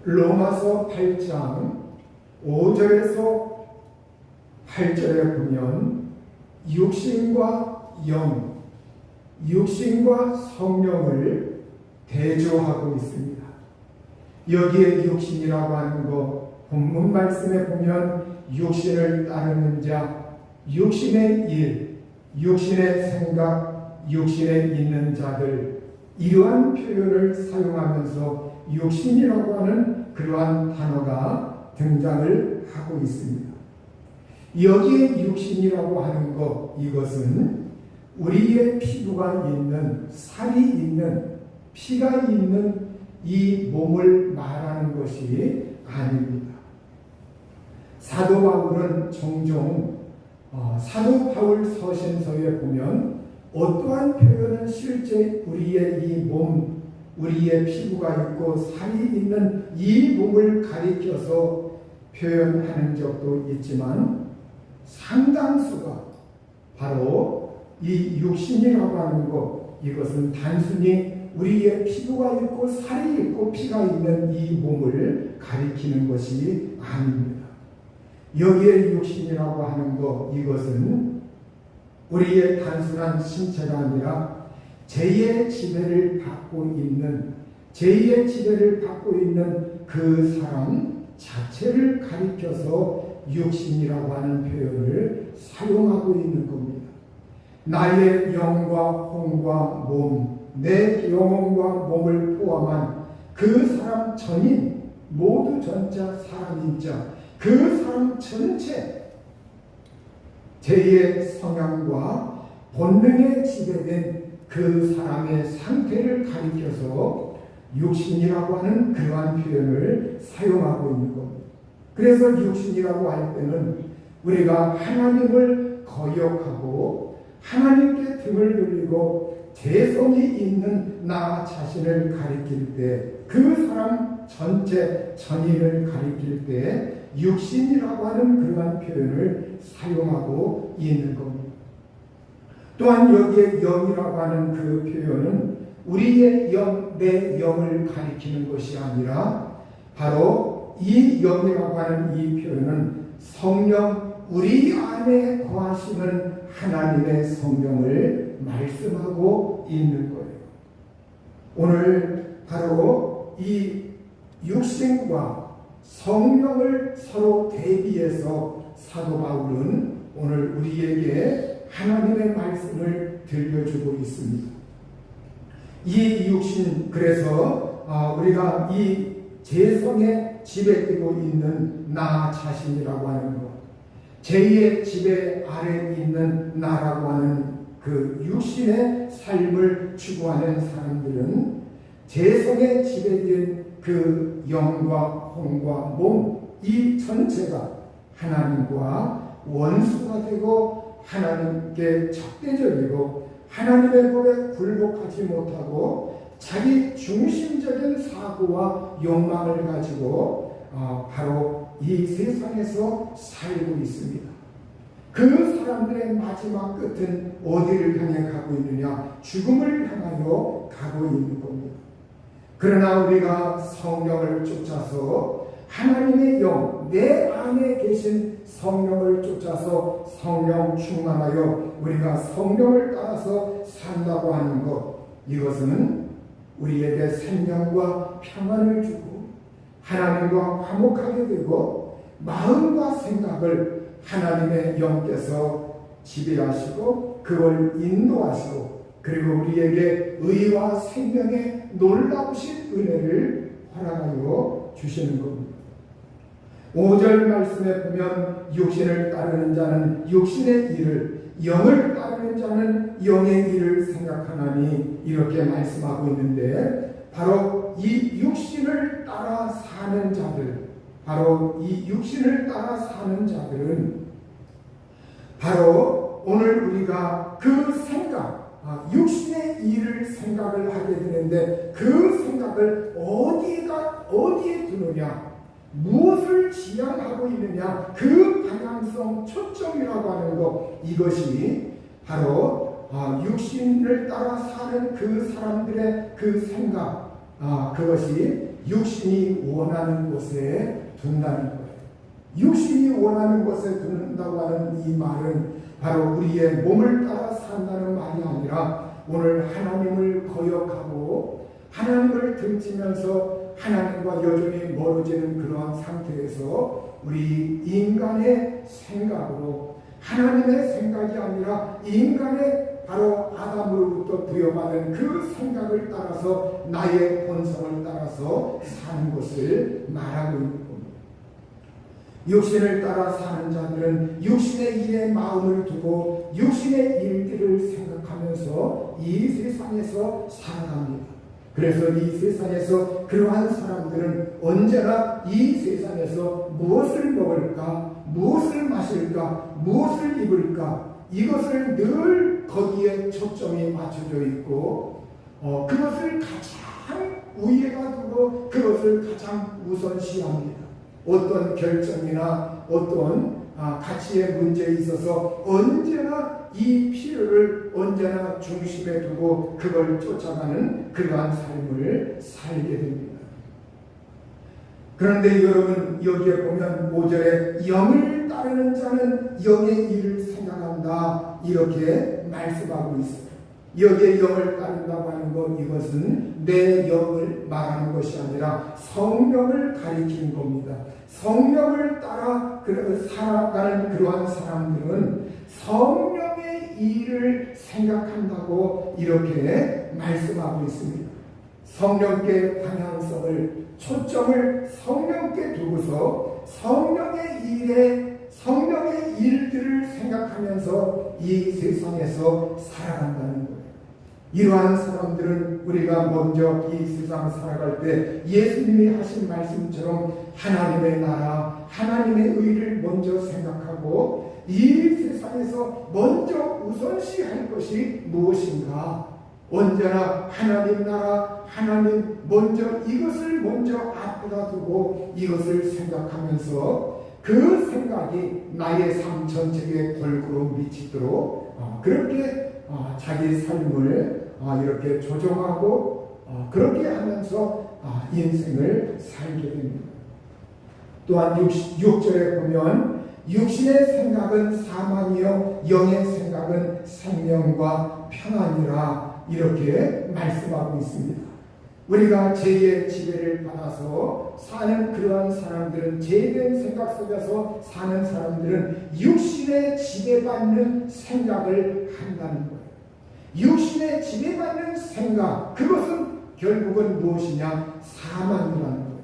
로마서 8장 5절에서 8절에 보면 육신과 영, 육신과 성령을 대조하고 있습니다. 여기에 육신이라고 하는 거 본문 말씀에 보면 육신을 따르는 자, 육신의 일, 육신의 생각, 육신에 있는 자들, 이러한 표현을 사용하면서 육신이라고 하는 그러한 단어가 등장을 하고 있습니다. 여기에 육신이라고 하는 것, 이것은 우리의 피부가 있는, 살이 있는, 피가 있는 이 몸을 말하는 것이 아닙니다. 사도 바울은 종종 사도 바울 서신서에 보면 어떠한 표현은 실제 우리의 이 몸, 우리의 피부가 있고 살이 있는 이 몸을 가리켜서 표현하는 적도 있지만 상당수가 바로 이 육신이라고 하는 것, 이것은 단순히 우리의 피부가 있고 살이 있고 피가 있는 이 몸을 가리키는 것이 아닙니다. 여기에 육신이라고 하는 것, 이것은 우리의 단순한 신체가 아니라 제2의 지배를 받고 있는, 제2의 지배를 받고 있는 그 사람 자체를 가리켜서 육신이라고 하는 표현을 사용하고 있는 겁니다. 나의 영과 혼과 몸, 내 영혼과 몸을 포함한 그 사람 전인, 모두 전자 사람인자, 그 사람 전체, 제2의 성향과 본능에 지배된 그 사람의 상태를 가리켜서 육신이라고 하는 그러한 표현을 사용하고 있는 겁니다. 그래서 육신이라고 할 때는 우리가 하나님을 거역하고 하나님께 등을 돌리고 재성이 있는 나 자신을 가리킬 때, 그 사람 전체 전인을 가리킬 때 육신이라고 하는 그러한 표현을 사용하고 있는 겁니다. 또한 여기에 영이라고 하는 그 표현은 우리의 영, 내 영을 가리키는 것이 아니라 바로 이 영이라고 하는 이 표현은 성령, 우리 안에 거하시는 하나님의 성령을 말씀하고 있는 거예요. 오늘 바로 이 육신과 성령을 서로 대비해서 사도 바울은 오늘 우리에게 하나님의 말씀을 들려주고 있습니다. 이 육신, 그래서 우리가 이 재성에 지배되고 있는 나 자신이라고 하는 것, 제2의 지배 아래에 있는 나라고 하는 그 육신의 삶을 추구하는 사람들은 재성에 지배된 그 영과 혼과 몸, 이 전체가 하나님과 원수가 되고 하나님께 적대적이고 하나님의 법에 굴복하지 못하고 자기 중심적인 사고와 욕망을 가지고 바로 이 세상에서 살고 있습니다. 그 사람들의 마지막 끝은 어디를 향해 가고 있느냐? 죽음을 향하여 가고 있는 겁니다. 그러나 우리가 성령을 쫓아서 하나님의 영, 내 안에 계신 성령을 쫓아서 성령 충만하여 우리가 성령을 따라서 산다고 하는 것, 이것은 우리에게 생명과 평안을 주고 하나님과 화목하게 되고 마음과 생각을 하나님의 영께서 지배하시고 그걸 인도하시고 그리고 우리에게 의와 생명의 놀라우신 은혜를 허락하여 주시는 겁니다. 5절 말씀에 보면 육신을 따르는 자는 육신의 일을, 영을 따르는 자는 영의 일을 생각하나니 이렇게 말씀하고 있는데, 바로 이 육신을 따라 사는 자들, 바로 이 육신을 따라 사는 자들은 바로 오늘 우리가 그 생각, 육신의 일을 생각을 하게 되는데 그 생각을 어디에 두느냐, 무엇을 지향하고 있느냐, 그 방향성, 초점이라고 하는 것, 이것이 바로 육신을 따라 사는 그 사람들의 그 생각, 그것이 육신이 원하는 곳에 둔다는 거예요. 육신이 원하는 곳에 둔다고 하는 이 말은 바로 우리의 몸을 따라 산다는 말이 아니라 오늘 하나님을 거역하고 하나님을 등지면서 하나님과 여전히 멀어지는 그러한 상태에서 우리 인간의 생각으로 하나님의 생각이 아니라 인간의 바로 아담으로부터 부여받은 그 생각을 따라서 나의 본성을 따라서 사는 것을 말하고 있는 겁니다. 육신을 따라 사는 자들은 육신의 일에 마음을 두고 육신의 일들을 생각하면서 이 세상에서 살아갑니다. 그래서 이 세상에서 그러한 사람들은 언제나 이 세상에서 무엇을 먹을까, 무엇을 마실까, 무엇을 입을까, 이것을 늘 거기에 초점이 맞춰져 있고 그것을 가장 우위에다 두고 그것을 가장 우선시합니다. 어떤 결정이나 어떤 가치의 문제에 있어서 언제나 이 필요를 언제나 중심에 두고 그걸 쫓아가는 그러한 삶을 살게 됩니다. 그런데 여러분 여기에 보면 5절에 영을 따르는 자는 영의 일을 생각한다 이렇게 말씀하고 있어요. 여기에 영을 따른다고 하는 것 이것은 내 영을 말하는 것이 아니라 성령을 가리키는 겁니다. 성령을 따라 살아가는 그러한 사람들은 성령의 일을 생각한다고 이렇게 말씀하고 있습니다. 성령께 방향성을 초점을 성령께 두고서 성령의 일들을 생각하면서 이 세상에서 살아간다는 거예요. 이러한 사람들은 우리가 먼저 이 세상 살아갈 때 예수님이 하신 말씀처럼 하나님의 나라, 하나님의 의를 먼저 생각하고 이 세상에서 먼저 우선시할 것이 무엇인가? 언제나 하나님 나라, 하나님 먼저 이것을 먼저 앞에다 두고 이것을 생각하면서 그 생각이 나의 삶 전체에 골고루 미치도록 그렇게 자기 삶을 이렇게 조정하고 그렇게 하면서 인생을 살게 됩니다. 또한 6절에 보면 육신의 생각은 사망이요 영의 생각은 생명과 평안이라 이렇게 말씀하고 있습니다. 우리가 죄의 지배를 받아서 사는 그러한 사람들은 죄된 생각 속에서 사는 사람들은 육신의 지배받는 생각을 한다는 거예요. 육신의 지배받는 생각 그것은 결국은 무엇이냐? 사망이라는 거예요.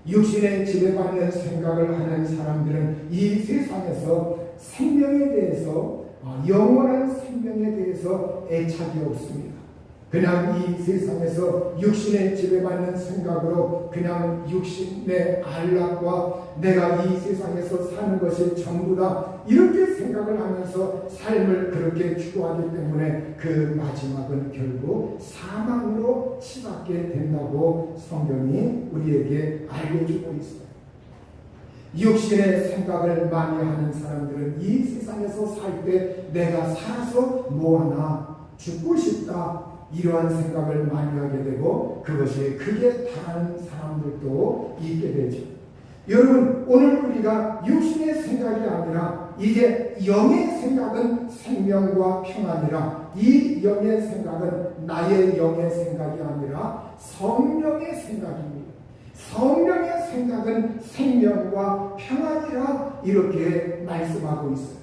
육신의 지배받는 생각을 하는 사람들은 이 세상에서 생명에 대해서 영원한 생명에 대해서 애착이 없습니다. 그냥 이 세상에서 육신의 지배받는 생각으로 그냥 육신의 안락과 내가 이 세상에서 사는 것이 전부다 이렇게 생각을 하면서 삶을 그렇게 추구하기 때문에 그 마지막은 결국 사망으로 치닫게 된다고 성경이 우리에게 알려주고 있어요. 육신의 생각을 많이 하는 사람들은 이 세상에서 살 때 내가 살아서 뭐하나 죽고 싶다 이러한 생각을 많이 하게 되고 그것이 극에 달하는 사람들도 있게 되죠. 여러분 오늘 우리가 육신의 생각이 아니라 이제 영의 생각은 생명과 평안이라 이 영의 생각은 나의 영의 생각이 아니라 성령의 생각입니다. 성령의 생각은 생명과 평안이라 이렇게 말씀하고 있어요.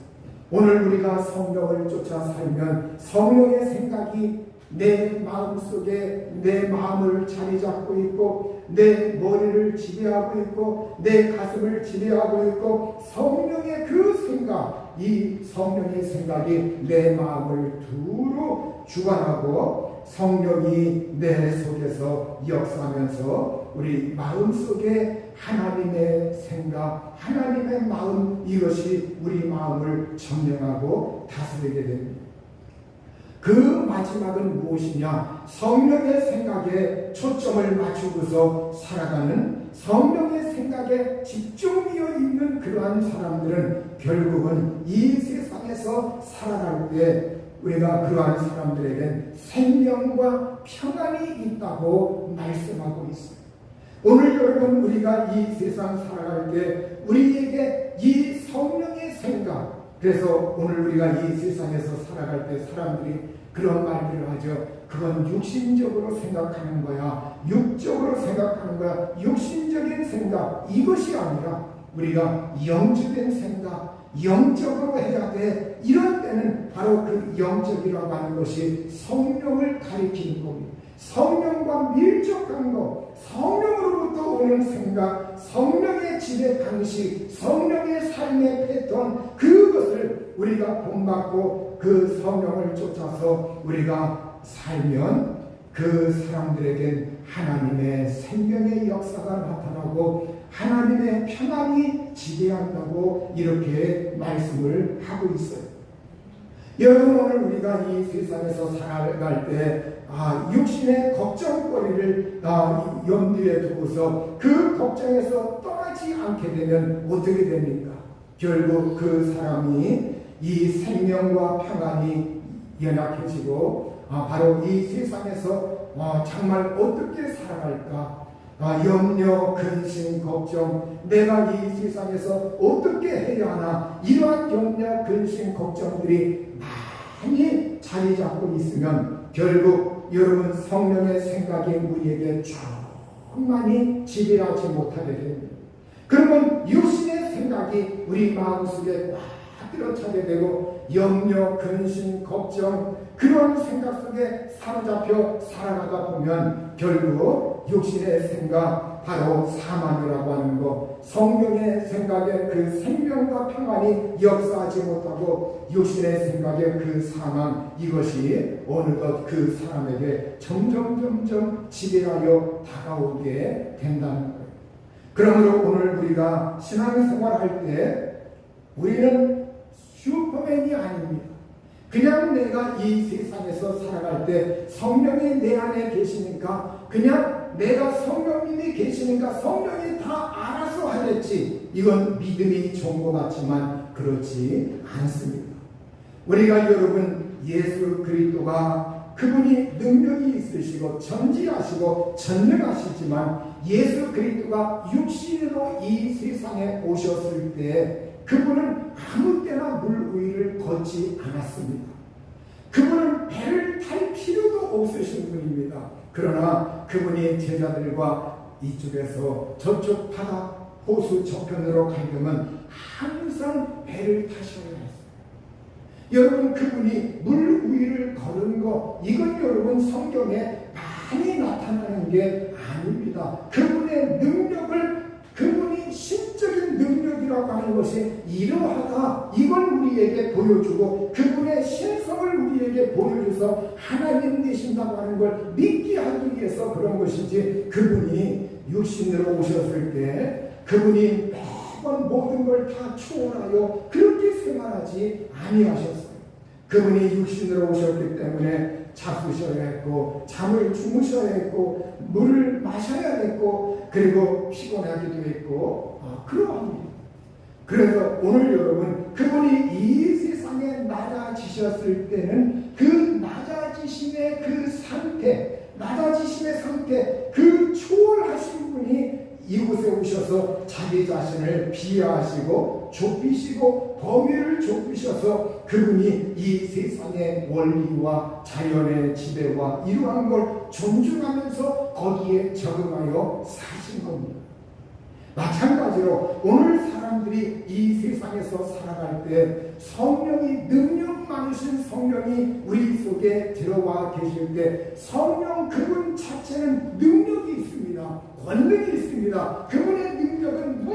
오늘 우리가 성령을 쫓아 살면 성령의 생각이 내 마음속에 내 마음을 자리 잡고 있고 내 머리를 지배하고 있고 내 가슴을 지배하고 있고 성령의 그 생각 이 성령의 생각이 내 마음을 두루 주관하고 성령이 내 속에서 역사하면서 우리 마음속에 하나님의 생각 하나님의 마음 이것이 우리 마음을 점령하고 다스리게 됩니다. 그 마지막은 무엇이냐? 성령의 생각에 초점을 맞추고서 살아가는 성령의 생각에 집중되어 있는 그러한 사람들은 결국은 이 세상에서 살아갈 때 우리가 그러한 사람들에겐 생명과 평안이 있다고 말씀하고 있어요. 오늘 여러분 우리가 이 세상 살아갈 때 우리에게 이 성령의 생각, 그래서 오늘 우리가 이 세상에서 살아갈 때 사람들이 그런 말들을 하죠. 그건 육신적으로 생각하는 거야. 육적으로 생각하는 거야. 육신적인 생각. 이것이 아니라 우리가 영적인 생각, 영적으로 해야 돼. 이런 때는 바로 그 영적이라고 하는 것이 성령을 가리키는 겁니다. 성령과 밀접한 것, 성령으로부터 오는 생각, 성령의 지배 방식, 성령의 삶의 패턴, 그것을 우리가 본받고 그 성령을 쫓아서 우리가 살면 그 사람들에겐 하나님의 생명의 역사가 나타나고 하나님의 평안이 지배한다고 이렇게 말씀을 하고 있어요. 여러분 오늘 우리가 이 세상에서 살아갈 때 육신의 걱정거리를 염두에 두고서 그 걱정에서 떠나지 않게 되면 어떻게 됩니까? 결국 그 사람이 이 생명과 평안이 연약해지고 바로 이 세상에서 정말 어떻게 살아갈까? 염려, 근심, 걱정, 내가 이 세상에서 어떻게 해야 하나, 이러한 염려, 근심, 걱정들이 많이 자리 잡고 있으면 결국 여러분 성령의 생각이 우리에게 충만히 지배하지 못하게 됩니다. 그러면 육신의 생각이 우리 마음속에 막 들어차게 되고 염려, 근심, 걱정, 그런 생각 속에 사로잡혀 살아가다 보면 결국 육신의 생각, 바로 사망이라고 하는 것, 성령의 생각에 그 생명과 평안이 역사하지 못하고 육신의 생각에 그 사망, 이것이 어느덧 그 사람에게 점점 지배하여 다가오게 된다는 거예요. 그러므로 오늘 우리가 신앙생활 할 때 우리는 슈퍼맨이 아닙니다. 그냥 내가 이 세상에서 살아갈 때 성령이 내 안에 계시니까, 그냥 내가 성령님이 계시니까 성령이 다 알아서 하겠지, 이건 믿음이 좋은 것 같지만 그렇지 않습니다. 우리가 여러분 예수 그리스도가 그분이 능력이 있으시고 전지하시고 전능하시지만 예수 그리스도가 육신으로 이 세상에 오셨을 때 그분은 아무 때나 물 위를 걷지 않았습니다. 그분은 배를 탈 필요도 없으신 분입니다. 그러나 그분이 제자들과 이쪽에서 저쪽 바다 호수 저편으로 가려면 항상 배를 타셔야 했어요. 여러분 그분이 물 위를 걸은 거, 이건 여러분 성경에 많이 나타나는 게 아닙니다. 그분의 능력을, 그분이 신적인 능력이라고 하는 것이 이러하다, 이걸 우리에게 보여주고 그분의 신성을 우리에게 보여줘서 하나님 되신다고 하는 걸 믿게 하기 위해서 그런 것이지, 그분이 육신으로 오셨을 때 그분이 매번 모든 걸 다 초월하여 그렇게 생활하지 아니하셨어요. 그분이 육신으로 오셨기 때문에 자수셔야 했고 잠을 주무셔야 했고 물을 마셔야 했고 그리고 피곤하기도 했고 그러합니다. 그래서 오늘 여러분 그분이 이 세상에 낮아지셨을 때는 그 낮아지심의 그 상태, 낮아지심의 상태, 그 초월하신 분이 이곳에 오셔서 자기 자신을 비하하시고 좁히시고 범위를 좁히셔서 그분이 이 세상의 원리와 자연의 지배와 이러한 걸 존중하면서 거기에 적응하여 사신 겁니다. 마찬가지로 오늘 사람들이 이 세상에서 살아갈 때 성령이, 능력 많으신 성령이 우리 속에 들어와 계실 때 성령 그분 자체는 능력이 있습니다. 권능이 있습니다. 그분의 능력은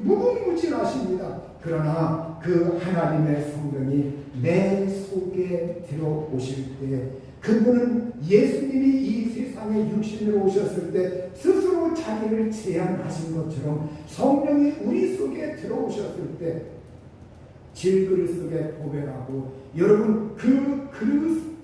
무궁무진하십니다. 그러나 그 하나님의 성령이 내 속에 들어오실 때 그분은 예수님이 이 세상에 육신으로 오셨을 때 스스로 자기를 제한하신 것처럼 성령이 우리 속에 들어오셨을 때 질그릇 속에 보배라고, 여러분 그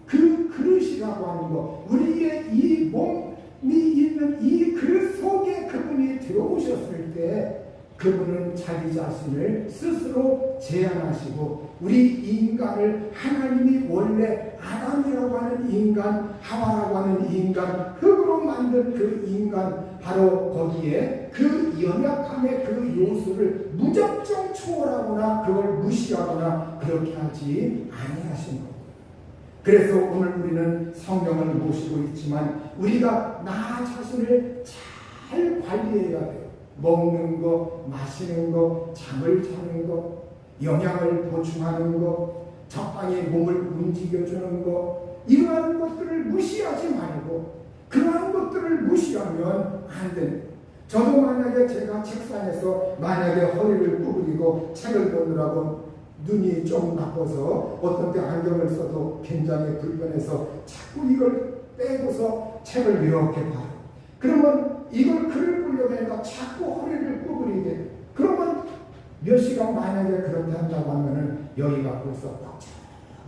그릇이라고 하는 것, 우리의 이 몸이 있는 이 그릇 속에 그분이 들어오셨을 때 그분은 자기 자신을 스스로 제한하시고 우리 인간을 하나님이 원래 아담이라고 하는 인간, 하와라고 하는 인간, 흙으로 만든 그 인간, 바로 거기에 그 연약함의 그 요소를 무작정 초월하거나 그걸 무시하거나 그렇게 하지 아니하신 겁니다. 그래서 오늘 우리는 성령을 모시고 있지만 우리가 나 자신을 잘 관리해야 돼요. 먹는 거, 마시는 거, 잠을 자는 거, 영양을 보충하는 거, 적당히 몸을 움직여주는 거, 이러한 것들을 무시하지 말고 그러한 것들을 무시하면 안 됩니다. 저도 만약에 제가 책상에서 만약에 허리를 구부리고 책을 보느라고 눈이 좀 나빠서 어떤 때 안경을 써도 굉장히 불편해서 자꾸 이걸 빼고서 책을 이렇게 봐요. 그러면 이걸 글을 보려고 하니까 자꾸 허리를 구부리게. 그러면 몇 시간 만약에 그렇게 한다고 하면은 여기가 벌써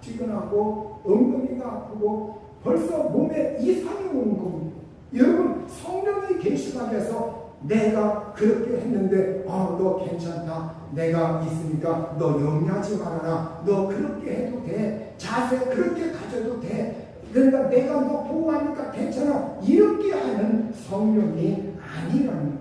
뻑적지근하고 엉덩이가 아프고 벌써 몸에 이상이 오는 겁니다. 여러분, 성령이 계시다면서 내가 그렇게 했는데 너 괜찮다, 내가 있으니까 너 염려하지 말아라, 너 그렇게 해도 돼, 자세 그렇게 가져도 돼, 그러니까 내가 너 보호하니까 괜찮아, 이렇게 하는 성령이 아니라는 거예요.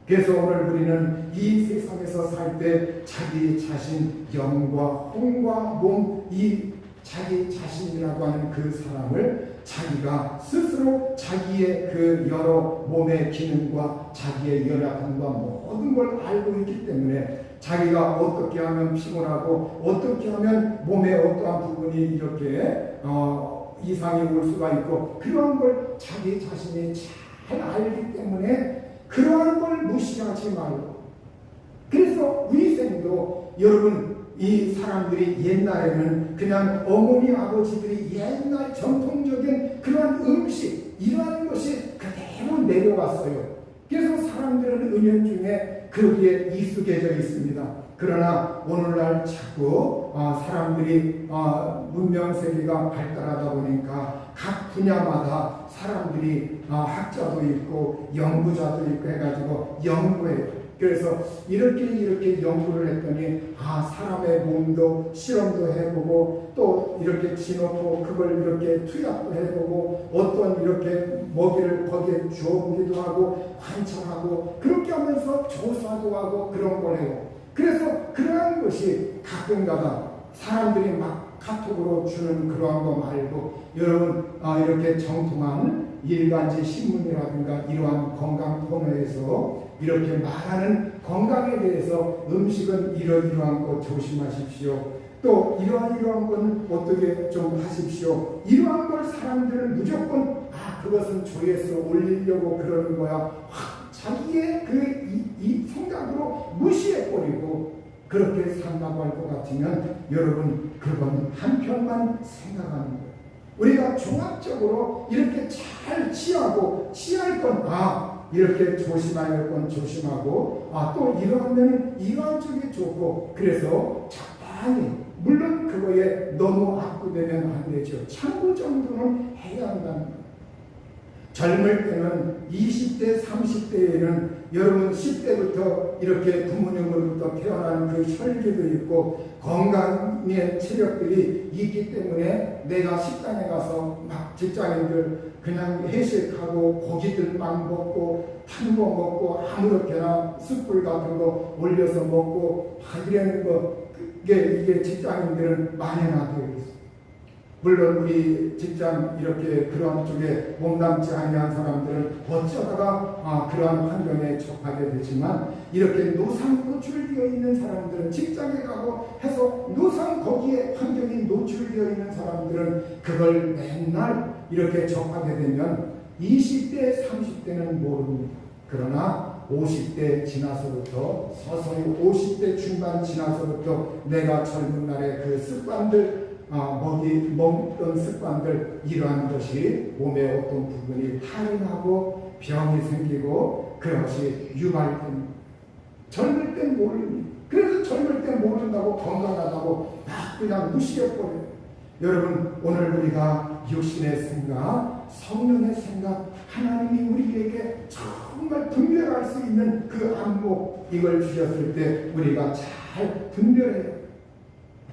그래서 오늘 우리는 이 세상에서 살 때 자기 자신, 영과 혼과 몸, 이 자기 자신이라고 하는 그 사람을 자기가 스스로 자기의 그 여러 몸의 기능과 자기의 연약함과 모든 걸 알고 있기 때문에 자기가 어떻게 하면 피곤하고 어떻게 하면 몸의 어떠한 부분이 이렇게 이상이 올 수가 있고 그러한 걸 자기 자신이 잘 알기 때문에 그러한 걸 무시하지 말고. 그래서 위생도 여러분, 이 사람들이 옛날에는 그냥 어머니 아버지들이 옛날 전통적인 그런 음식 이러한 것이 그대로 내려왔어요. 그래서 사람들은 은연중에 거기에 익숙해져 있습니다. 그러나 오늘날 자꾸 사람들이 문명 세계가 발달하다 보니까 각 분야마다 사람들이 학자도 있고 연구자도 있고 해가지고 연구해요. 그래서 이렇게 연구를 했더니 사람의 몸도 실험도 해보고 또 이렇게 지놓고 그걸 이렇게 투약도 해보고 어떤 이렇게 먹이를 거기에 주어보기도 하고 관찰하고 그렇게 하면서 조사도 하고 그런 걸 해요. 그래서 그러한 것이 가끔가다 사람들이 막 카톡으로 주는 그러한 거 말고 여러분 이렇게 정통한 일간지 신문이라든가 이러한 건강 코너에서 이렇게 말하는 건강에 대해서 음식은 이러이러한 것 조심하십시오. 또 이러한 건 어떻게 좀 하십시오. 이러한 걸 사람들은 무조건 그것은 조회수 올리려고 그러는 거야. 자기의 이 생각으로 무시해버리고 그렇게 산다고 할 것 같으면 여러분 그건 한편만 생각하는 거예요. 우리가 종합적으로 이렇게 잘 취할 건 이렇게 조심해야 할 건 조심하고 또 이러하면 이러한 쪽이 좋고 그래서 적당히 물론 그거에 너무 악구되면 안 되죠. 참고 정도는 해야 한다는 거예요. 젊을 때는 20대, 30대에는 여러분 10대부터 이렇게 부모님으로부터 태어난 그 혈기도 있고 건강의 체력들이 있기 때문에 내가 식당에 가서 막 직장인들 그냥 회식하고 고기들 막 먹고 탄 거 먹고 아무렇게나 숯불 같은 거 올려서 먹고 이러는 거 이게 직장인들은 만연하게 있어요. 물론 우리 직장 이렇게 그런 쪽에 몸담지 아니한 사람들은 어쩌다가 그러한 환경에 접하게 되지만 이렇게 노상 노출되어 있는 사람들은 직장에 가고 해서 노상 거기에 환경이 노출되어 있는 사람들은 그걸 맨날 이렇게 접하게 되면 20대, 30대는 모릅니다. 그러나 50대 지나서부터 서서히 50대 중반 지나서부터 내가 젊은 날의 그 습관들 먹던 습관들 이러한 것이 몸의 어떤 부분이 탈인하고 병이 생기고 그것이 유발됩니다. 젊을 땐 모릅니다. 그래서 젊을 땐 모른다고 건강하다고 그냥 무시해버려요. 여러분 오늘 우리가 육신의 생각, 성령의 생각, 하나님이 우리에게 정말 분별할 수 있는 그 안목 이걸 주셨을 때 우리가 잘 분별해요.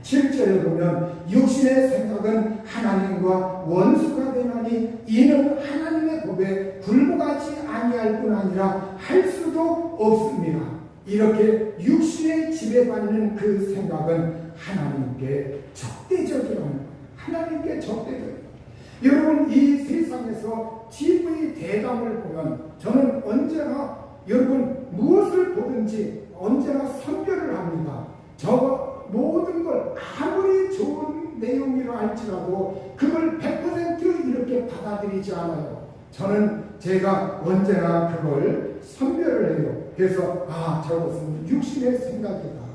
7절에 보면 육신의 생각은 하나님과 원수가 되나니 이는 하나님의 법에 굴복하지 아니할 뿐 아니라 할 수도 없습니다. 이렇게 육신에 지배받는 그 생각은 하나님께 적대적이라는 거예요. 하나님께 적대적. 여러분 이 세상에서 TV 대담을 보면 저는 언제나 여러분 무엇을 보든지 언제나 선별을 합니다. 저 모든 걸 아무리 좋은 내용이라 할지라도 그걸 100% 이렇게 받아들이지 않아요. 저는 제가 언제나 그걸 선별을 해요. 그래서 저것은 육신의 생각이다.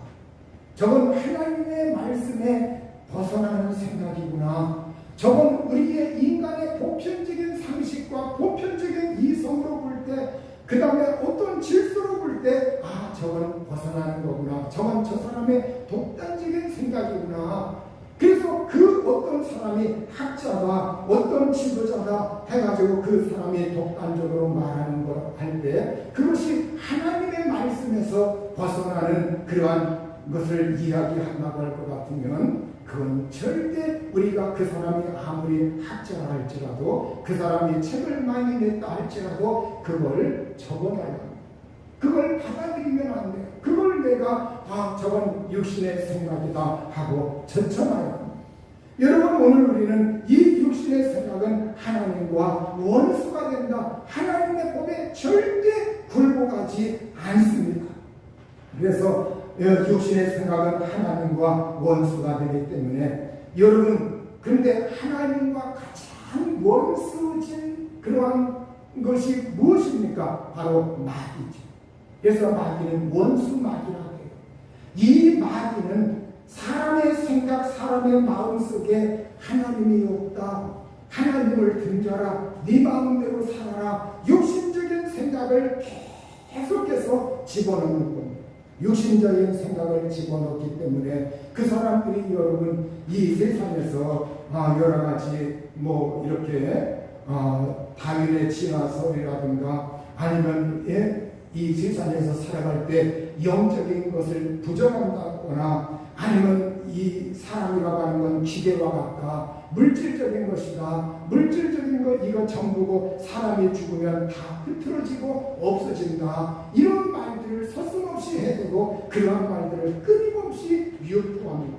저건 하나님의 말씀에 벗어나는 생각이구나. 저건 우리의 인간의 보편적인 상식과 보편적인 이성으로 볼 때, 그 다음에 어떤 질서로 볼 때, 저건 벗어나는 거구나. 저건 저 사람의 독단적인 생각이구나. 그래서 그 어떤 사람이 학자다, 어떤 지도자다 해가지고 그 사람이 독단적으로 말하는 걸 할 때, 그것이 하나님의 말씀에서 벗어나는 그러한 것을 이야기한다고 할 것 같으면, 그건 절대 우리가 그 사람이 아무리 학자라 할지라도, 그 사람이 책을 많이 냈다 할지라도 그걸 적어놔야 합니다. 그걸 받아들이면 안 돼요. 그걸 내가 저건 육신의 생각이다 하고 젖혀놔야 합니다. 여러분 오늘 우리는 이 육신의 생각은 하나님과 원수가 된다. 하나님의 법에 절대 굴복하지 않습니다. 그래서 육신의 생각은 하나님과 원수가 되기 때문에 여러분 근데 하나님과 가장 원수진 그러한 것이 무엇입니까? 바로 마귀죠. 그래서 마귀는 원수 마귀라고 해요. 이 마귀는 사람의 생각, 사람의 마음속에 하나님이 없다. 하나님을 등져라. 네 마음대로 살아라. 육신적인 생각을 계속해서 집어넣는 겁니다. 육신적인 생각을 집어넣기 때문에 그 사람들이 여러분 이 세상에서 여러 가지 이렇게 다윈의 진화설이라든가 아니면 이 세상에서 살아갈 때 영적인 것을 부정한다거나 아니면 이 사람이라고 하는 건 기계와 같다. 물질적인 것이다. 물질적인 것 이거 전부고 사람이 죽으면 다 흐트러지고 없어진다. 이런 말들을 서슴없이 해대고 그러한 말들을 끊임없이 유포합니다.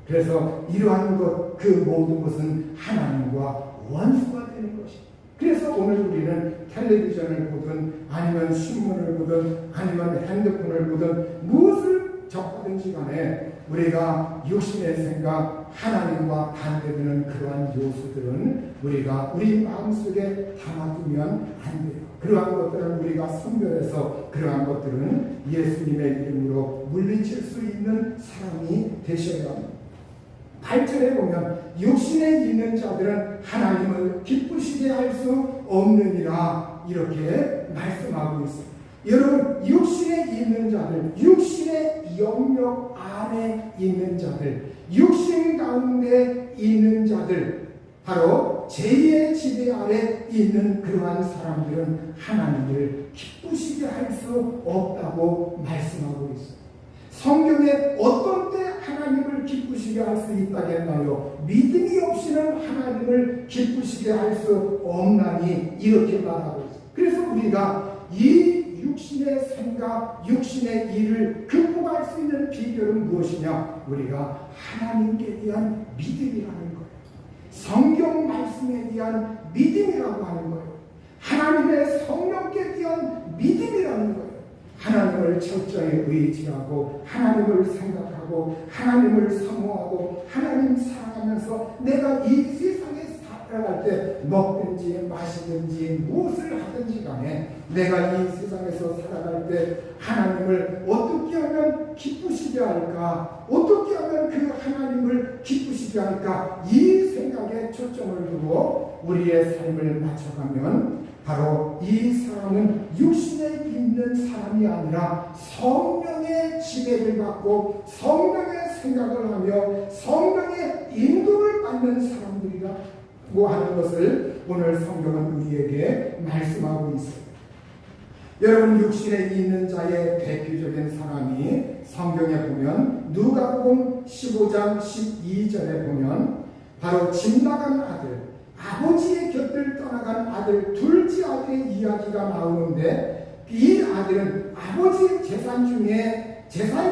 그래서 이러한 것, 그 모든 것은 하나님과 원수가 되는 것입니다. 그래서 오늘 우리는 텔레비전을 보든 아니면 신문을 보든 아니면 핸드폰을 보든 무엇을 접하든지 간에 우리가 육신의 생각, 하나님과 반대되는 그러한 요소들은 우리가 우리 마음속에 담아두면 안 돼요. 그러한 것들은 우리가 선별해서 그러한 것들은 예수님의 이름으로 물리칠 수 있는 사람이 되셔야 합니다. 8절에 보면 육신에 있는 자들은 하나님을 기쁘시게 할 수 없느니라 이렇게 말씀하고 있습니다. 여러분 육신에 있는 자들, 육신의 영역 안에 있는 자들, 육신 가운데 있는 자들, 바로 제2의 지배 아래 있는 그러한 사람들은 하나님을 기쁘시게 할 수 없다고 말씀하고 있습니다. 성경에 어떤 때 하나님을 기쁘시게 할 수 있다겠나요? 믿음이 없이는 하나님을 기쁘시게 할 수 없나니 이렇게 말하고 있습니다. 그래서 우리가 이 육신의 생각, 육신의 일을 극복할 수 있는 비결은 무엇이냐? 우리가 하나님께 대한 믿음이라는 거예요. 성경 말씀에 대한 믿음이라고 하는 거예요. 하나님의 성령께 대한 믿음이라는 거예요. 하나님을 철저히 의지하고 하나님을 생각하고 하나님을 사모하고 하나님 사랑하면서 내가 이 세상에 살아갈 때 먹든지 마시든지 무엇을 하든지 간에 내가 이 세상에서 살아갈 때 하나님을 어떻게 하면 기쁘시게 할까? 어떻게 하면 그 하나님을 기쁘시게 할까? 이 생각에 초점을 두고 우리의 삶을 맞춰가면 바로 이 사람은 육신에 있는 사람이 아니라 성령의 지배를 받고 성령의 생각을 하며 성령의 인도를 받는 사람들이라고 하는 것을 오늘 성경은 우리에게 말씀하고 있습니다. 여러분, 육신에 있는 자의 대표적인 사람이 성경에 보면 누가복음 15장 12절에 보면 바로 집 나간 아들, 아버지의 곁을 떠나간 아들, 둘째 아들의 이야기가 나오는데, 이 아들은 아버지의 재산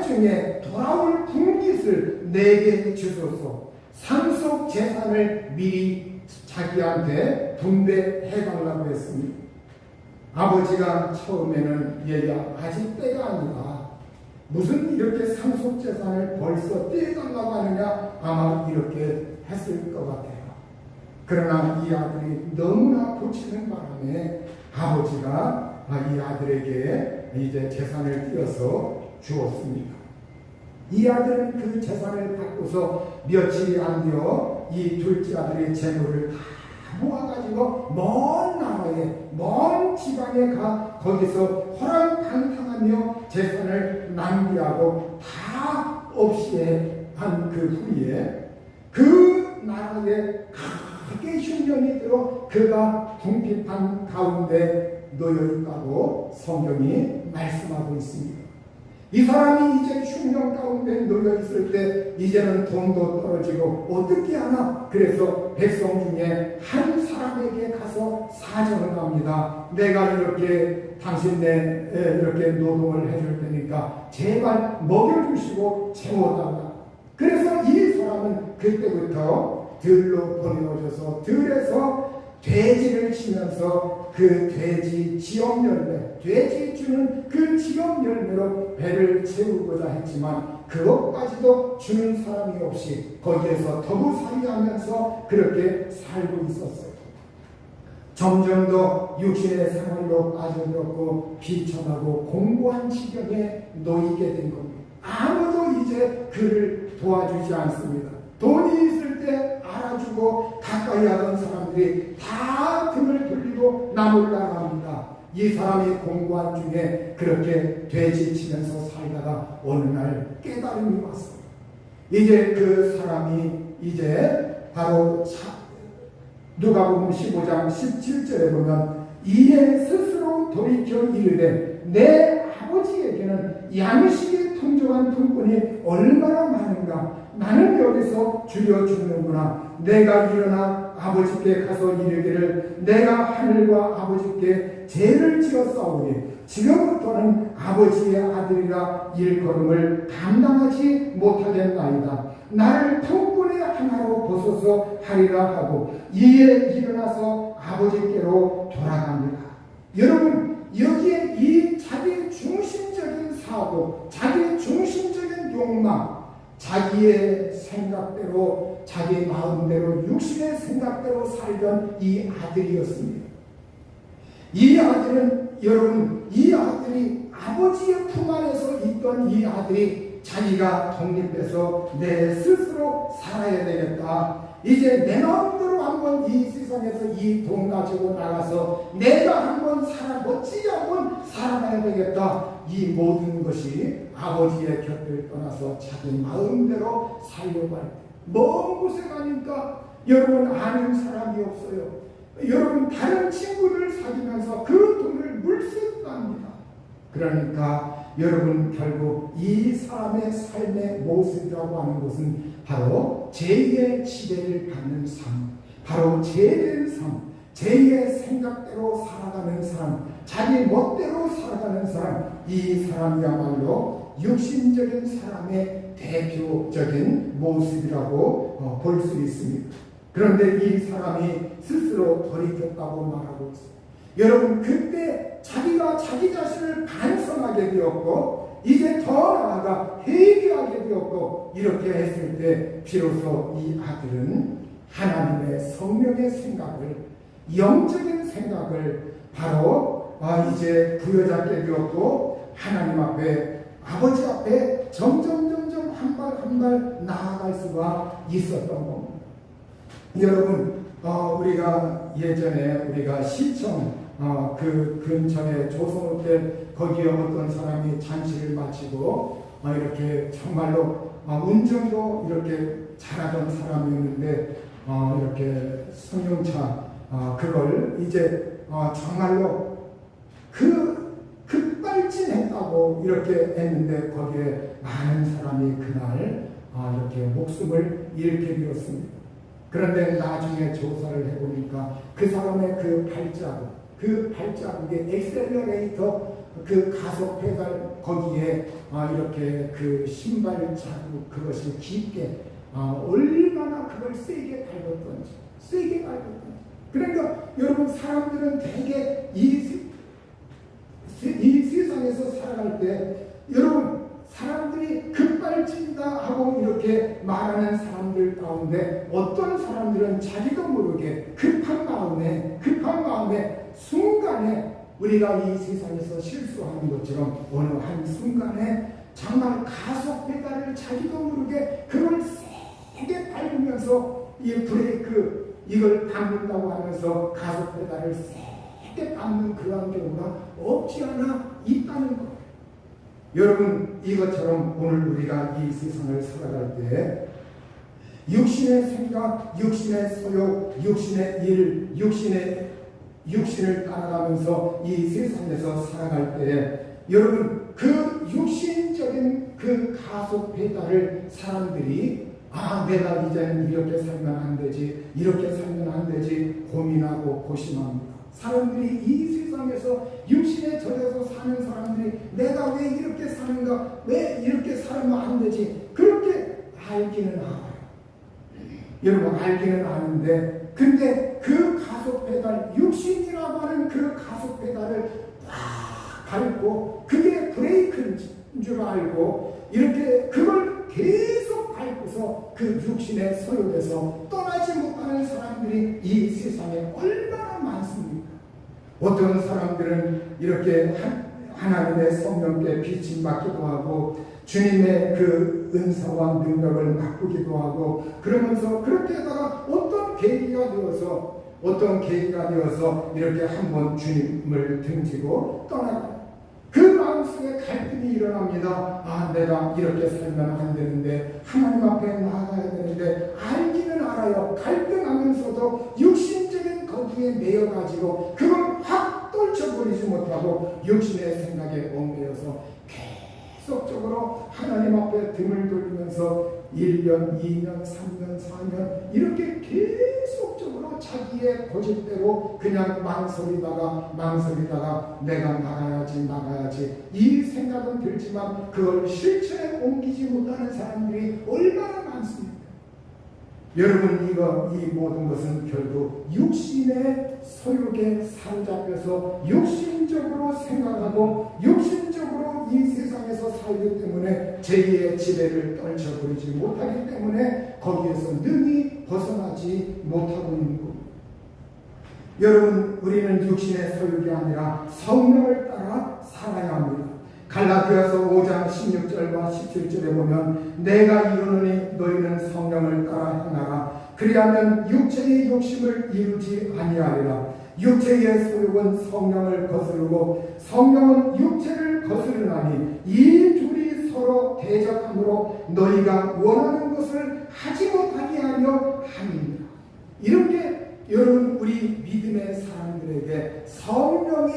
중에 돌아올 분깃을 내게 주소서, 상속 재산을 미리 자기한테 분배해달라고 했습니다. 아버지가 처음에는 얘야, 아직 때가 아니라 무슨 이렇게 상속 재산을 벌써 떼달라고 하느냐, 아마 이렇게 했을 것 같아요. 그러나 이 아들이 너무나 고치는 바람에 아버지가 이 아들에게 이제 재산을 띄어서 주었습니다. 이 아들은 그 재산을 받고서 며칠이 안 되어 이 둘째 아들의 재물을 다 모아가지고 먼 나라에, 먼 지방에 가 거기서 호랑방탕하며 재산을 낭비하고 다 없이 한 그 후에 그 나라에 크게 흉년이 들어 그가 궁핍한 가운데 놓여 있다고 성경이 말씀하고 있습니다. 이 사람이 이제 흉년 가운데 놓여 있을 때 이제는 돈도 떨어지고 어떻게 하나, 그래서 백성 중에 한 사람에게 가서 사정을 합니다. 내가 이렇게 당신네 이렇게 노동을 해줄 테니까 제발 먹여주시고 채워달라. 그래서 이 사람은 그때부터 들로 보내어져서 들에서 돼지를 치면서 그 돼지 지역 열매, 돼지 주는 그 지역 열매로 배를 채우고자 했지만 그것까지도 주는 사람이 없이 거기에서 더부살이하면서 그렇게 살고 있었어요. 점점 더 육신의 생활로 빠져들었고 비천하고 공고한 지경에 놓이게 된 겁니다. 아무도 이제 그를 도와주지 않습니다. 돈이 있을 때 알아주고 가까이 하던 사람들이 다 등을 돌리고 나몰라갑니다. 이 사람이 공고한 중에 그렇게 돼지치면서 살다가 어느 날 깨달음이 왔어요. 이제 그 사람이 이제 바로 누가복음 15장 17절에 보면 이에 스스로 돌이켜 이르되 내 아버지에게는 양식이 풍족한 품꾼이 얼마나 많은가. 나는 여기서 줄여 주는구나. 내가 일어나 아버지께 가서 이르기를 내가 하늘과 아버지께 죄를 지었사오니 지금부터는 아버지의 아들이라 일걸음을 감당하지 못하겠나이다. 나를 품꾼의 하나로 벗어서 하리라 하고 이에 일어나서 아버지께로 돌아갑니다. 여러분, 여기에 이 자기 중심적인 사고, 자기 중심적인 욕망, 자기의 생각대로, 자기 마음대로, 육신의 생각대로 살던 이 아들이었습니다. 이 아들은, 여러분, 이 아들이 아버지의 품 안에서 있던 이 아들이 자기가 독립해서 내 스스로 살아야 되겠다. 이제 내 마음대로 한번 이 세상에서 이 돈 가지고 나가서 내가 한번 멋지게 한번 살아가야 되겠다. 이 모든 것이 아버지의 곁을 떠나서 자기 마음대로 살려고 할 때, 먼 곳에 가니까 여러분 아는 사람이 없어요. 여러분 다른 친구들 사귀면서 그 돈을 물색합니다. 그러니까 여러분 결국 이 사람의 삶의 모습이라고 하는 것은 바로 제2의 지배를 받는 삶, 바로 죄된 삶, 제2의 생각대로 살아가는 사람, 자기 멋대로 살아가는 사람, 이 사람이야말로 육신적인 사람의 대표적인 모습이라고 볼 수 있습니다. 그런데 이 사람이 스스로 돌이켰다고 말하고 있습니다. 여러분, 그때 자기가 자기 자신을 반성하게 되었고 이제 더 나아가 회개하게 되었고 이렇게 했을 때 비로소 이 아들은 하나님의 성령의 생각을, 영적인 생각을 바로 이제 부여잡게 되었고 하나님 앞에, 아버지 앞에 점점 한 발 한 발 나아갈 수가 있었던 겁니다. 여러분, 우리가 예전에 우리가 시청 그 근처에 조성호 때 거기에 어떤 사람이 잔치를 마치고 이렇게 정말로 운전도 이렇게 잘하던 사람이었는데 이렇게 승용차 그걸 이제 정말로 그 하고 이렇게 했는데 거기에 많은 사람이 그날 이렇게 목숨을 잃게 되었습니다. 그런데 나중에 조사를 해보니까 그 사람의 그 발자국의 엑셀러레이터 그 가속 페달 거기에 이렇게 그 신발 자국 그것이 깊게 얼마나 그걸 세게 밟았던지. 그러니까 여러분 사람들은 대개 이 세상에서 살아갈 때 여러분 사람들이 급발진다 하고 이렇게 말하는 사람들 가운데 어떤 사람들은 자기도 모르게 급한 마음에 순간에 우리가 이 세상에서 실수하는 것처럼 어느 한 순간에 정말 가속 페달을 자기도 모르게 그걸 세게 밟으면서 이 브레이크 이걸 밟는다고 하면서 가속 페달을 세게 밟는 그런 경우가 없지 않아 있다는 것. 여러분 이것처럼 오늘 우리가 이 세상을 살아갈 때 육신의 생각, 육신의 소욕, 육신의 일, 육신을 따라가면서 이 세상에서 살아갈 때 여러분 그 육신적인 그 가속 페달을 사람들이 내가 이제는 이렇게 살면 안 되지, 이렇게 살면 안 되지 고민하고 고심합니다. 사람들이 이 세상에서 육신에 젖어서 사는 사람들이 내가 왜 이렇게 사는가, 왜 이렇게 살면 안 되지 그렇게 알기는 알아요. 여러분 알기는 아는데 근데 그 가속 페달, 육신이라고 하는 그 가속 페달을 꽉 밟고 그게 브레이크인 줄 알고 이렇게 그걸 계속 밟고서 그 육신의 소욕에서 떠나지 못하는 사람들이 이 세상에 얼마나 많습니까? 어떤 사람들은 이렇게 하나님의 성령께 빛이 받기도 하고 주님의 그 은사와 능력을 맛보기도 하고 그러면서 그렇게 하다가 어떤 계기가 되어서 이렇게 한번 주님을 등지고 떠나고 그 마음속에 갈등이 일어납니다. 내가 이렇게 살면 안 되는데 하나님 앞에 나아가야 되는데 알기는 알아요. 갈등하면서도 육신적인 거기에 매여가지고 그걸 확 떨쳐버리지 못하고 육신의 생각에 얽매여서 계속적으로 하나님 앞에 등을 돌리면서 1년, 2년, 3년, 4년 이렇게 계속적으로 자기의 고집대로 그냥 망설이다가 내가 나가야지 이 생각은 들지만 그걸 실천에 옮기지 못하는 사람들이 얼마나 많습니까? 여러분 이 모든 것은 결국 육신의 소욕에 사로잡혀서 육신적으로 생각하고 육신적으로 이 세상에서 살기 때문에 제2의 지배를 떨쳐버리지 못하기 때문에 거기에서 능히 벗어나지 못하고 있는 겁니다. 여러분 우리는 육신의 소욕이 아니라 성령을 따라 살아야 합니다. 갈라디아서 5장 16절과 17절에 보면 내가 이루노니 너희는 성령을 따라 행하라. 그리하면 육체의 욕심을 이루지 아니하리라. 육체의 소욕은 성령을 거스르고 성령은 육체를 거스르나니 이 둘이 서로 대적함으로 너희가 원하는 것을 하지 못하게 하려 함이니라. 이렇게 여러분 우리 믿음의 사람들에게 성령의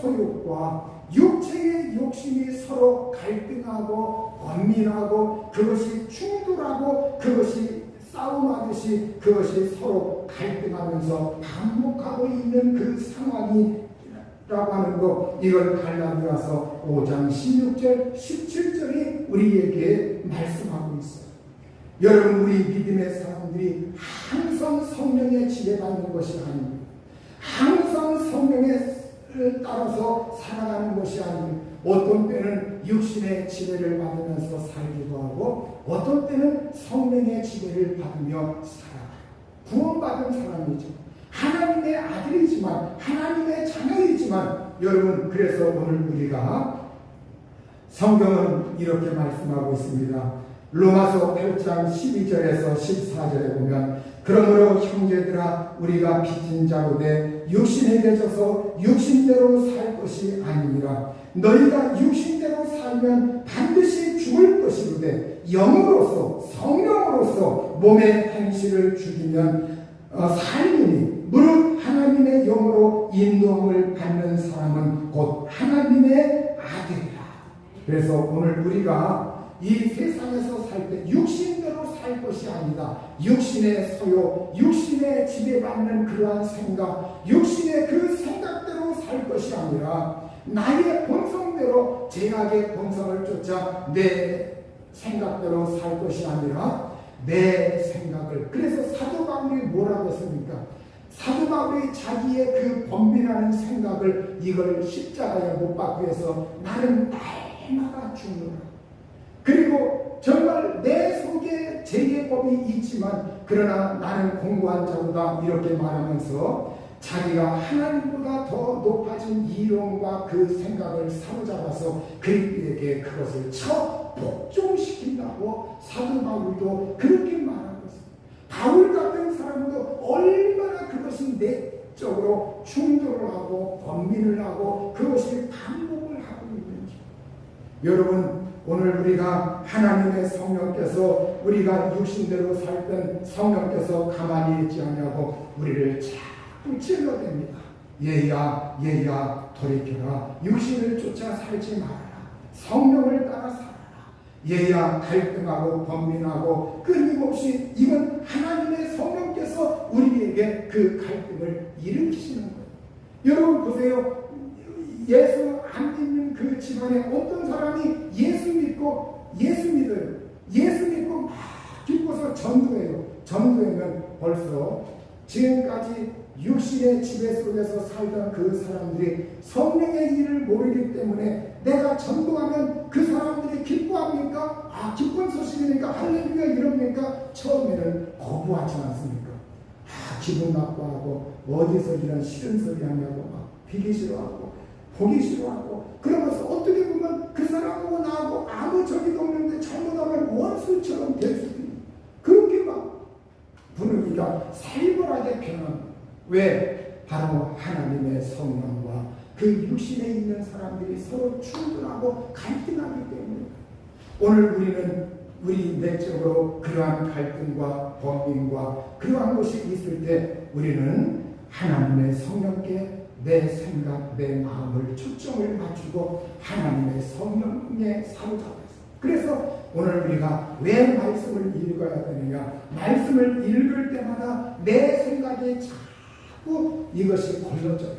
소욕과 육체의 욕심이 서로 갈등하고 번민하고 그것이 충돌하고 그것이 싸움하듯이 그것이 서로 갈등하면서 반복하고 있는 그 상황이라고 하는 것, 이걸 갈라디아서 5장 16절 17절이 우리에게 말씀하고 있어요. 여러분 우리 믿음의 사람들이 항상 성령의 지배받는 것이 아닙니다. 항상 성령의 따라서 살아가는 것이 아니고 어떤 때는 육신의 지배를 받으면서 살기도 하고 어떤 때는 성령의 지배를 받으며 살아가요. 구원받은 사람이죠. 하나님의 아들이지만 하나님의 자녀이지만 여러분 그래서 오늘 우리가 성경은 이렇게 말씀하고 있습니다. 로마서 8장 12절에서 14절에 보면 그러므로 형제들아 우리가 빚진 자로 돼 육신에게 져서 육신대로 살 것이 아니니라. 너희가 육신대로 살면 반드시 죽을 것이로되 영으로서 성령으로서 몸의 행실을 죽이면 살리니 무릇 하나님의 영으로 인도함을 받는 사람은 곧 하나님의 아들이라. 그래서 오늘 우리가 이 세상에서 살 때 육신대로 살 것이 아니다. 육신의 소욕, 육신의 지배받는 그러한 생각, 육신의 그 생각대로 살 것이 아니라 나의 본성대로, 제약의 본성을 쫓아 내 생각대로 살 것이 아니라 내 생각을. 그래서 사도 바울이 뭐라고 했습니까? 사도 바울이 자기의 그 번민하는 생각을, 이걸 십자가에 못 박기 위해서 나는 날마다 죽노라. 그리고 정말 내 속에 제계법이 있지만 그러나 나는 공고한 자로다, 이렇게 말하면서 자기가 하나님보다 더 높아진 이론과 그 생각을 사로잡아서 그리스도에게 그것을 복종시킨다고 사도 바울도 그렇게 말하고 있습니다. 바울 같은 사람도 얼마나 그것이 내적으로 충돌을 하고 번민을 하고 그것이 반복을 하고 있는지. 여러분, 오늘 우리가 하나님의 성령께서 우리가 육신대로 살던 성령께서 가만히 있지 않냐고 우리를 자꾸 찔러댑니다. 얘야 돌이켜라. 육신을 쫓아 살지 말아라. 성령을 따라 살아라. 얘야 갈등하고 번민하고 끊임없이, 이건 하나님의 성령께서 우리에게 그 갈등을 일으키시는 거예요. 여러분 보세요. 예수 안 믿는 그 집안에 어떤 사람이 예수 믿어요. 예수 믿고 막 기뻐서 전도해요. 전도하면 벌써 지금까지 육신의 지배 속에서 살던 그 사람들이 성령의 일을 모르기 때문에 내가 전도하면 그 사람들이 기뻐합니까? 아, 기쁜 소식이니까 할렐루야 이럽니까? 처음에는 거부하지 않습니까? 아, 기분 나빠하고 어디서 이런 싫은 소리 하냐고 막 비기 싫어하고 보기 싫어하고, 그러면서 어떻게 보면 그 사람하고 나하고 아무 적이도 없는데 잘못하면 원수처럼 될 수도 있는, 그렇게 막 분위기가 살벌하게 변합니다. 왜? 바로 하나님의 성령과 그 육신에 있는 사람들이 서로 충돌하고 갈등하기 때문에. 오늘 우리는 우리 내적으로 그러한 갈등과 범민과 그러한 것이 있을 때 우리는 하나님의 성령께 내 생각, 내 마음을 초점을 맞추고 하나님의 성령에 사로잡았어요. 그래서 오늘 우리가 왜 말씀을 읽어야 되느냐? 말씀을 읽을 때마다 내 생각에 자꾸 이것이 걸러져요.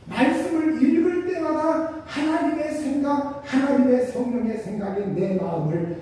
말씀을 읽을 때마다 하나님의 생각, 하나님의 성령의 생각이 내 마음을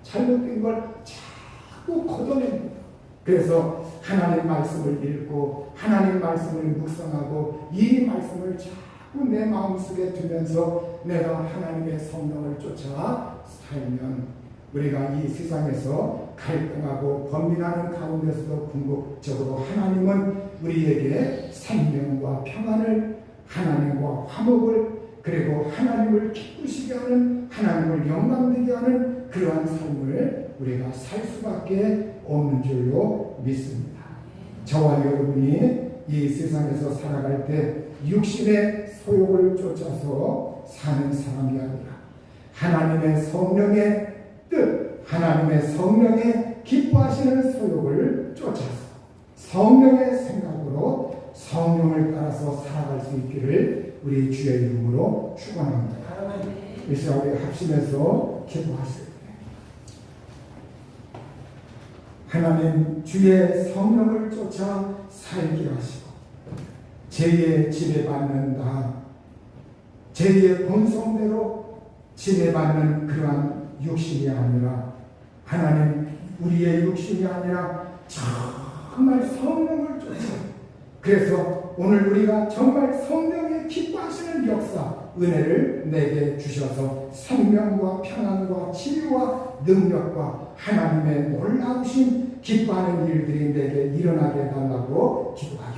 잘못된 걸 자꾸 걷어냅니다. 그래서 하나님 말씀을 읽고 하나님 말씀을 묵상하고 이 말씀을 자꾸 내 마음속에 두면서 내가 하나님의 성령을 쫓아 살면 우리가 이 세상에서 갈등하고 번민하는 가운데서도 궁극적으로 하나님은 우리에게 생명과 평안을, 하나님과 화목을, 그리고 하나님을 기쁘시게 하는, 하나님을 영광되게 하는 그러한 삶을 우리가 살 수밖에 없는 줄로 믿습니다. 저와 여러분이 이 세상에서 살아갈 때 육신의 소욕을 쫓아서 사는 사람이 아니라 하나님의 성령의 뜻, 하나님의 성령의 기뻐하시는 소욕을 쫓아서 성령의 생각으로 성령을 따라서 살아갈 수 있기를 우리 주의 이름으로 축원합니다. 이 시간 우리 합심해서 기도하시오. 하나님, 주의 성령을 쫓아 살게 하시고 죄의 지배받는다, 죄의 본성대로 지배받는 그러한 육신이 아니라 하나님, 우리의 육신이 아니라 정말 성령을 쫓아, 그래서 오늘 우리가 정말 성령의 기뻐하시는 역사, 은혜를 내게 주셔서 생명과 평안과 치유와 능력과 하나님의 놀라우신 기뻐하는 일들이 내게 일어나게 해달라고 기도하겠습니다.